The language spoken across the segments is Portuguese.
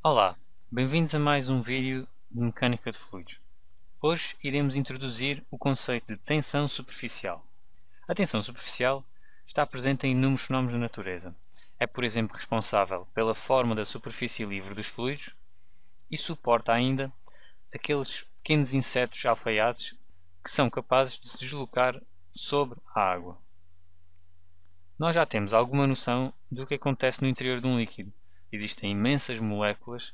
Olá, bem-vindos a mais um vídeo de mecânica de fluidos. Hoje iremos introduzir o conceito de tensão superficial. A tensão superficial está presente em inúmeros fenómenos da natureza. É, por exemplo, responsável pela forma da superfície livre dos fluidos e suporta ainda aqueles pequenos insetos alfaiates que são capazes de se deslocar sobre a água. Nós já temos alguma noção do que acontece no interior de um líquido. Existem imensas moléculas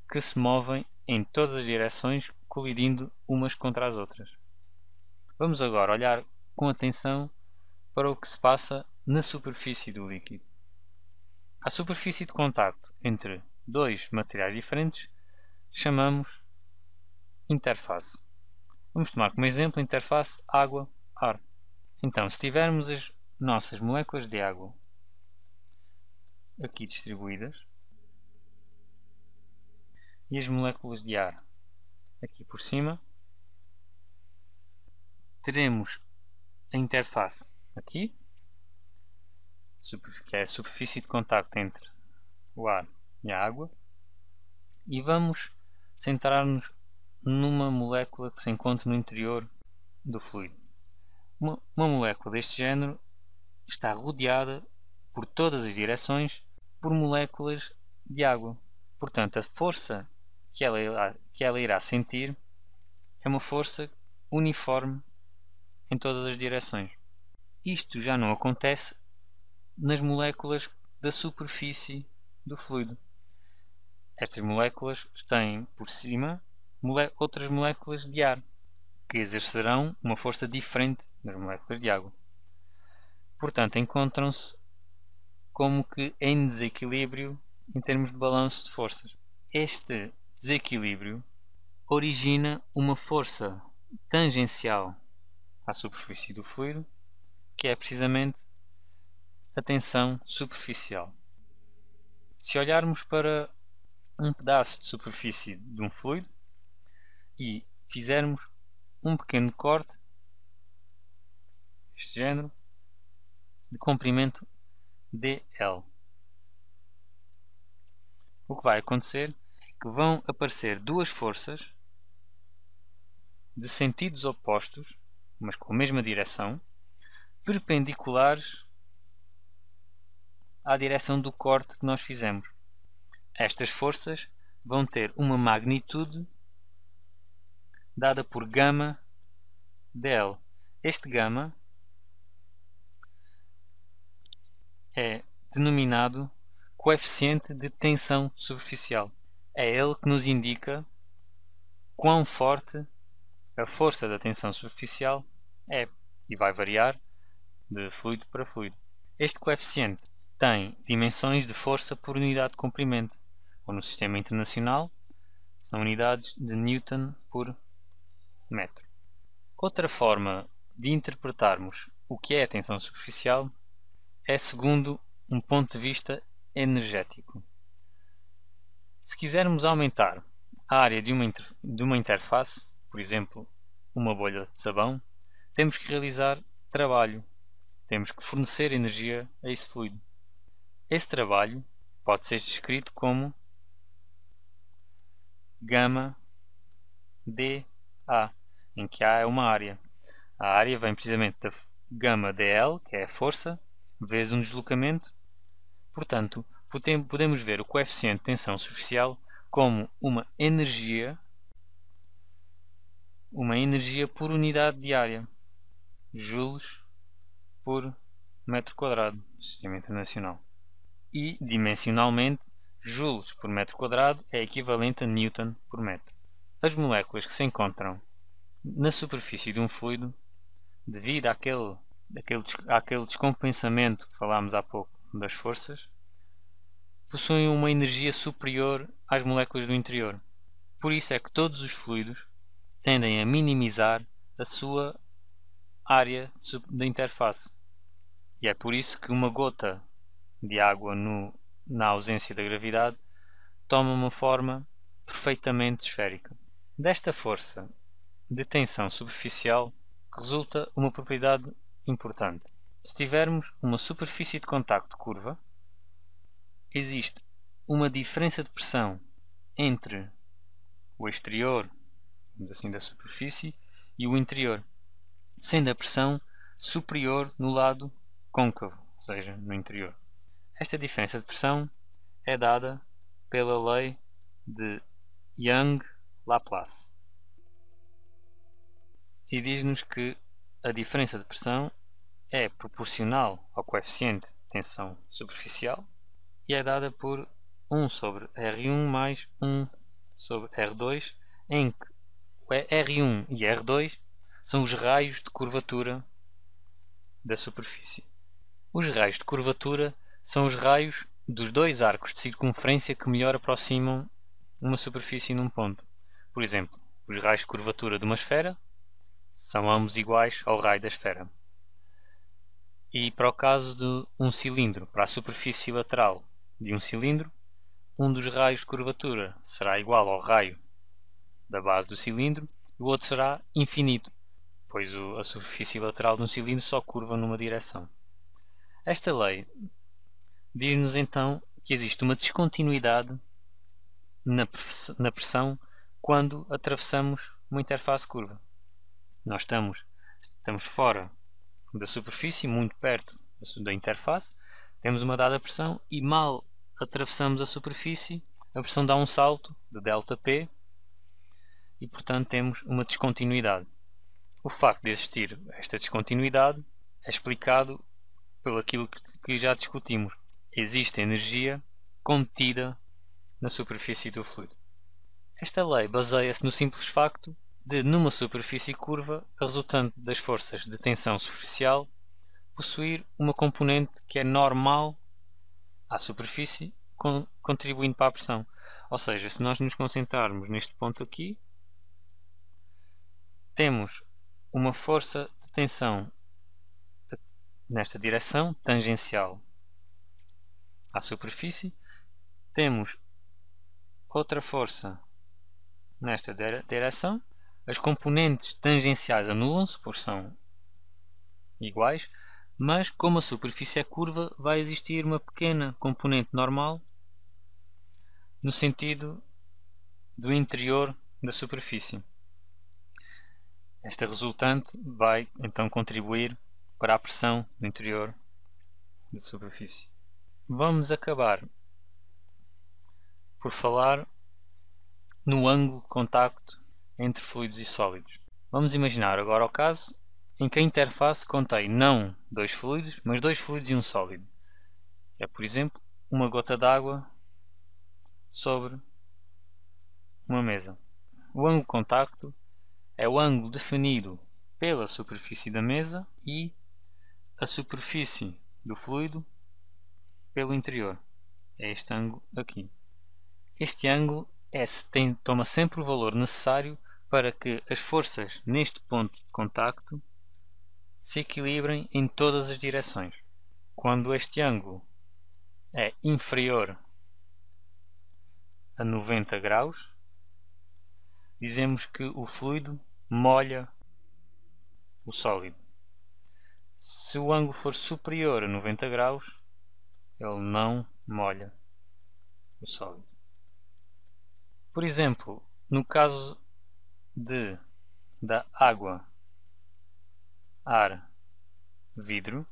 que se movem em todas as direções, colidindo umas contra as outras. Vamos agora olhar com atenção para o que se passa na superfície do líquido. A superfície de contacto entre dois materiais diferentes chamamos interface. Vamos tomar como exemplo a interface água-ar. Então, se tivermos as nossas moléculas de água aqui distribuídas e as moléculas de ar aqui por cima, teremos a interface aqui, que é a superfície de contacto entre o ar e a água, e vamos centrar-nos numa molécula que se encontra no interior do fluido. Uma molécula deste género está rodeada por todas as direções por moléculas de água. Portanto, a força que ela irá sentir é uma força uniforme em todas as direções. Isto já não acontece nas moléculas da superfície do fluido. Estas moléculas têm por cima outras moléculas de ar, que exercerão uma força diferente das moléculas de água. Portanto, encontram-se como que em desequilíbrio em termos de balanço de forças. Este desequilíbrio origina uma força tangencial à superfície do fluido, que é precisamente a tensão superficial. Se olharmos para um pedaço de superfície de um fluido e fizermos um pequeno corte deste género de comprimento dl, o que vai acontecer é que vão aparecer duas forças de sentidos opostos, mas com a mesma direção, perpendiculares à direção do corte que nós fizemos. Estas forças vão ter uma magnitude dada por γ dl. Este γ é denominado coeficiente de tensão superficial. É ele que nos indica quão forte a força da tensão superficial é, e vai variar de fluido para fluido. Este coeficiente tem dimensões de força por unidade de comprimento, ou no sistema internacional são unidades de Newton por metro. Outra forma de interpretarmos o que é a tensão superficial é segundo um ponto de vista energético. Se quisermos aumentar a área de uma interface, por exemplo, uma bolha de sabão, temos que realizar trabalho, temos que fornecer energia a esse fluido. Esse trabalho pode ser descrito como γ dA, em que A é uma área. A área vem precisamente da γ dl, que é a força, vezes um deslocamento. Portanto, podemos ver o coeficiente de tensão superficial como uma energia por unidade de área, joules por metro quadrado do sistema internacional. E, dimensionalmente, joules por metro quadrado é equivalente a Newton por metro. As moléculas que se encontram na superfície de um fluido, devido àquele descompensamento que falámos há pouco das forças, possuem uma energia superior às moléculas do interior. Por isso é que todos os fluidos tendem a minimizar a sua área da interface. E é por isso que uma gota de água na ausência da gravidade toma uma forma perfeitamente esférica. Desta força de tensão superficial resulta uma propriedade importante. Se tivermos uma superfície de contacto curva, existe uma diferença de pressão entre o exterior, digamos assim, da superfície e o interior, sendo a pressão superior no lado côncavo, ou seja, no interior. Esta diferença de pressão é dada pela lei de Young-Laplace e diz-nos que a diferença de pressão é proporcional ao coeficiente de tensão superficial e é dada por 1 sobre R1 mais 1 sobre R2, em que R1 e R2 são os raios de curvatura da superfície. Os raios de curvatura são os raios dos dois arcos de circunferência que melhor aproximam uma superfície num ponto. Por exemplo, os raios de curvatura de uma esfera são ambos iguais ao raio da esfera. E para o caso de um cilindro, para a superfície lateral de um cilindro, um dos raios de curvatura será igual ao raio da base do cilindro e o outro será infinito, pois a superfície lateral de um cilindro só curva numa direção. Esta lei diz-nos então que existe uma descontinuidade na pressão quando atravessamos uma interface curva. Nós estamos fora da superfície, muito perto da interface, temos uma dada pressão e mal atravessamos a superfície, a pressão dá um salto de ΔP e portanto temos uma descontinuidade. O facto de existir esta descontinuidade é explicado pelo aquilo que já discutimos. Existe energia contida na superfície do fluido. Esta lei baseia-se no simples facto de, numa superfície curva, a resultante das forças de tensão superficial possuir uma componente que é normal à superfície, contribuindo para a pressão. Ou seja, se nós nos concentrarmos neste ponto aqui, temos uma força de tensão nesta direção, tangencial à superfície, temos outra força nesta direção, as componentes tangenciais anulam-se, pois são iguais, mas como a superfície é curva, vai existir uma pequena componente normal no sentido do interior da superfície. Esta resultante vai então contribuir para a pressão no interior da superfície. Vamos acabar por falar no ângulo de contacto entre fluidos e sólidos. Vamos imaginar agora o caso em que a interface contém não dois fluidos, mas dois fluidos e um sólido. É, por exemplo, uma gota d'água sobre uma mesa. O ângulo de contacto é o ângulo definido pela superfície da mesa e a superfície do fluido pelo interior. É este ângulo aqui. Este ângulo toma sempre o valor necessário para que as forças neste ponto de contacto se equilibrem em todas as direções. Quando este ângulo é inferior a 90 graus, dizemos que o fluido molha o sólido. Se o ângulo for superior a 90 graus, ele não molha o sólido. Por exemplo, no caso da água, ar, vidro,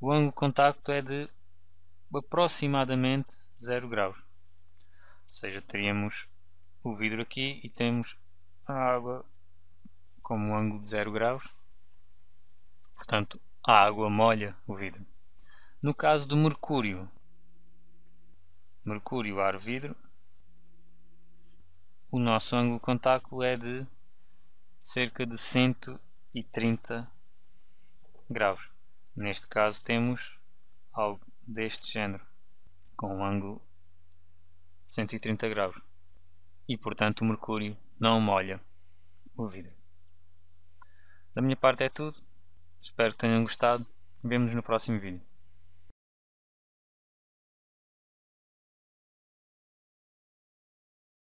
o ângulo de contacto é de aproximadamente 0 graus. Ou seja, teríamos o vidro aqui e temos a água como um ângulo de 0 graus. Portanto, a água molha o vidro. No caso do mercúrio, ar, vidro, o nosso ângulo de contacto é de cerca de 130 graus. Neste caso temos algo deste género, com um ângulo de 130 graus. E portanto o mercúrio não molha o vidro. Da minha parte é tudo. Espero que tenham gostado. Vemo-nos no próximo vídeo.